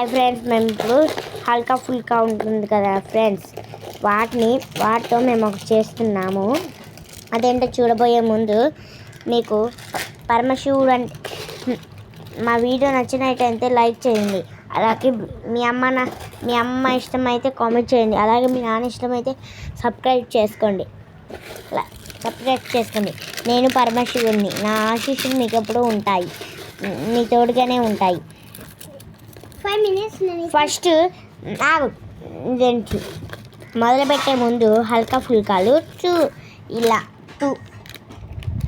Hi friends, మేము ఇప్పుడు హల్కా ఫుల్కా ఉంటుంది కదా ఫ్రెండ్స్, వాటితో మేము ఒకటి చేస్తున్నాము. అదేంటో చూడబోయే ముందు మీకు పరమశివుడు అంటే మా వీడియో నచ్చినట్టయితే లైక్ చేయండి. అలాగే మీ అమ్మ ఇష్టమైతే కామెంట్ చేయండి. అలాగే మీ నాన్న ఇష్టమైతే సబ్స్క్రైబ్ చేసుకోండి. నేను పరమశివుడిని. నా ఆశీస్సులు మీకు ఎప్పుడూ ఉంటాయి, మీ తోడుగానే ఉంటాయి. 5 minutes ఫస్ట్ ఇదేంటి మొదలుపెట్టే ముందు హల్కా ఫుల్కాలు ఇలా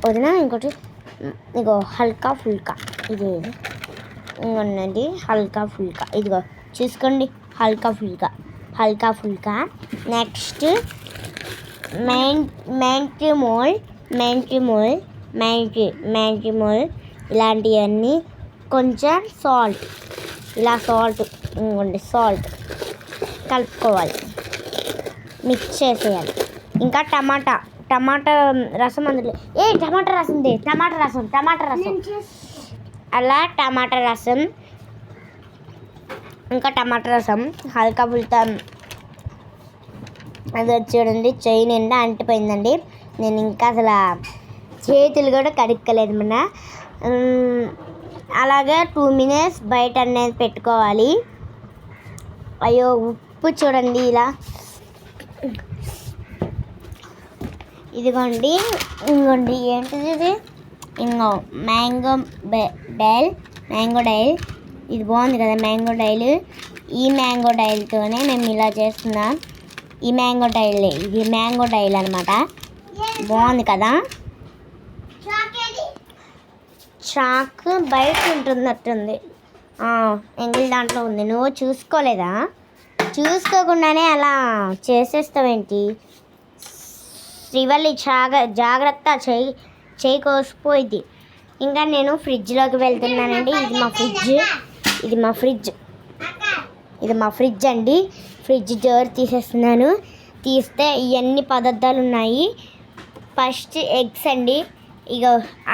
వదినా ఇంకోటి ఇగో హల్కా ఫుల్కా, ఇది ఇంకొండి హల్కా ఫుల్కా, ఇదిగో చూసుకోండి హల్కా ఫుల్కా. నెక్స్ట్ మెంటిమోల్ ఇలాంటివన్నీ, కొంచెం సాల్ట్, ఇలా సాల్ట్ కలుపుకోవాలి, మిక్స్ చేసేయాలి. ఇంకా టమాటా రసం, అందులో టమాటా రసం అలా టమాటా రసం, ఇంకా టమాటా రసం హల్కా ఫుల్కా. అది చూడండి, చెయ్యి నిండా అంటిపోయిందండి. నేను ఇంకా అసలు చేతులు కూడా కడుక్కోలేదు మన. అలాగే 2 minutes బయట అనేది పెట్టుకోవాలి. అయ్యో ఉప్పు చూడండి ఇలా, ఇదిగోండి ఏంటిది ఇది, ఇంకో మ్యాంగో డైల్, ఇది బాగుంది కదా మ్యాంగో డైల్. ఈ మ్యాంగో డైల్తోనే మేము ఇలా చేస్తున్నాం. ఇది మ్యాంగో డైల్ అనమాట. బాగుంది కదా. చాక్ బయట ఉంటున్నట్టుంది, ఎంగిల్ దాంట్లో ఉంది. నువ్వు చూసుకోలేదా? చూసుకోకుండానే అలా చేసేస్తావేంటి? శ్రీవల్లి జాగ్రత్త, చేయి కోసిపోయింది. ఇంకా నేను ఫ్రిడ్జ్లోకి వెళ్తున్నానండి. ఇది మా ఫ్రిడ్జ్ అండి. ఫ్రిడ్జ్ డోర్ తీసేస్తున్నాను. తీస్తే ఇవన్నీ పదార్థాలు ఉన్నాయి. ఫస్ట్ ఎగ్స్ అండి, ఇక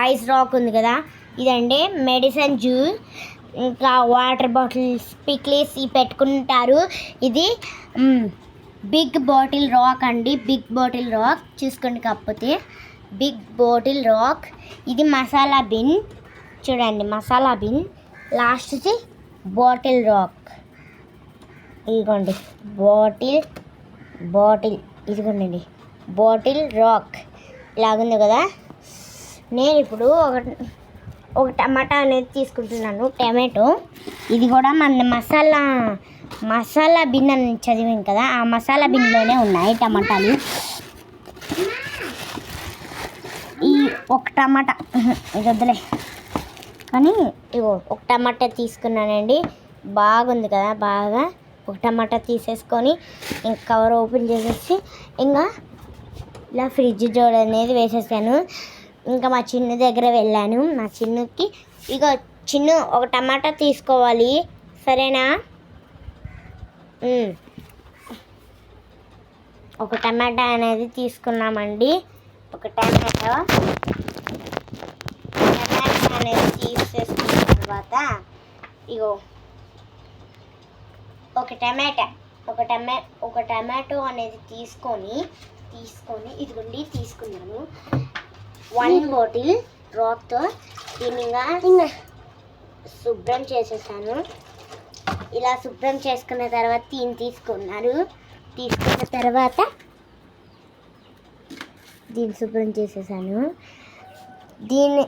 ఐస్ రాక్ ఉంది కదా, ఇదండి మెడిసిన్ జ్యూస్, ఇంకా వాటర్ బాటిల్స్, పిక్లీస్ ఇవి పెట్టుకుంటారు. ఇది బిగ్ బాటిల్ రాక్ అండి, చూసుకోండి. కాకపోతే బిగ్ బాటిల్ రాక్. ఇది మసాలా బిన్ చూడండి, లాస్ట్ది బాటిల్ రాక్. ఇదిగోండి బాటిల్ ఇదిగోండి బాటిల్ రాక్ ఇలాగుంది కదా. నేను ఇప్పుడు ఒక టమాటా అనేది తీసుకుంటున్నాను, టమాటో. ఇది కూడా మన మసాలా బిన్ అని చదివాం కదా, ఆ మసాలా బిన్లోనే ఉన్నాయి టమాటాలు. ఈ ఒక టమాటా ఇది వద్దులే కానీ, ఇగో ఒక టమాటా తీసుకున్నానండి. బాగుంది కదా, బాగా ఒక టమాటా తీసేసుకొని ఇంకా కవర్ ఓపెన్ చేసేసి ఇంకా ఇలా ఫ్రిడ్జ్ డోర్ అనేది వేసేసాను. ఇంకా మా చిన్ను దగ్గర వెళ్ళాను. మా చిన్నుకి ఇక చిన్ను ఒక టమాటా తీసుకోవాలి, సరేనా? ఒక టమాటా అనేది తీసుకున్నామండి. ఒక టమాటా అనేది తీసేసుకున్న తర్వాత ఇగో ఒక టమాటో అనేది తీసుకొని ఇదిగోండి తీసుకున్నాను. 1 బాటిల్ రాక్తో దీనిగా శుభ్రం చేసేసాను. ఇలా శుభ్రం చేసుకున్న తర్వాత తీసుకున్న తర్వాత దీన్ని శుభ్రం చేసేసాను. దీన్ని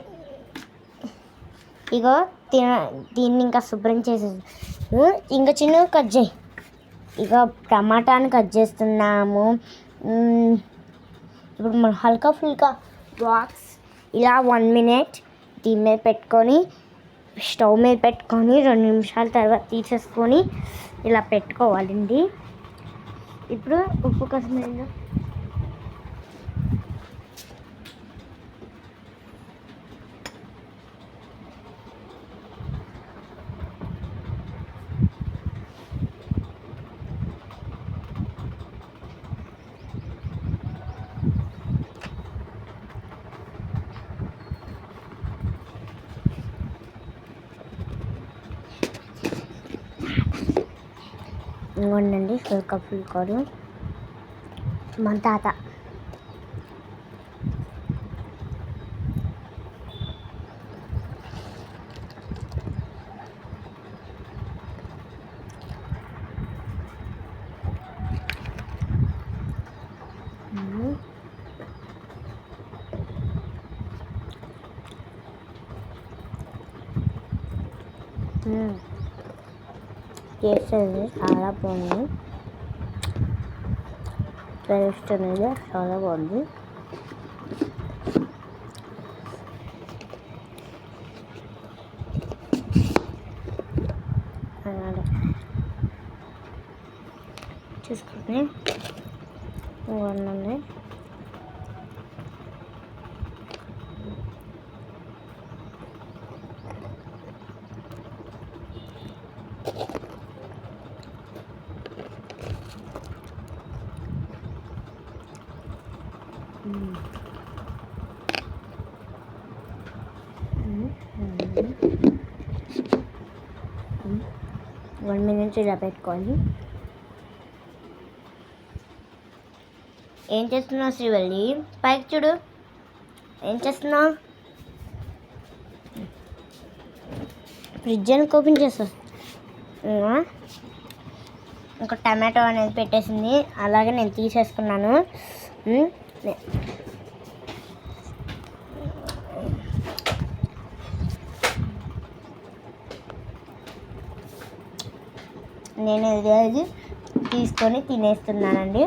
ఇంకా శుభ్రం చేసేసాను. ఇంకా చిన్న కట్ చేయి. ఇక టమాటాని కట్ చేస్తున్నాము. ఇప్పుడు మన హల్కా ఫుల్కా బాక్స్ ఇలా 1 minute దీని మీద పెట్టుకొని, స్టవ్ మీద పెట్టుకొని 2 నిమిషాల తర్వాత తీసేసుకొని ఇలా పెట్టుకోవాలండి. ఇప్పుడు ఉప్పు కోసం ఇంకోండి ఫుల్ కారు మన తాత. టేస్ట్ అనేది చాలా బాగుంది. టేస్ట్ అనేది చాలా బాగుంది. చూసుకుని ఇవన్నీ వన్ మినిట్ ఇలా పెట్టుకోవాలి. ఏం చేస్తున్నావు శ్రీవల్లి? పైకి చూడు. ఏం చేస్తున్నావు? ఫ్రిడ్జ్ అని ఓపెన్ చేస్తా. ఒక టమాటో అనేది పెట్టేసింది, అలాగే నేను తీసేసుకున్నాను. నేను ఇది తీసుకొని తినేస్తున్నానండి.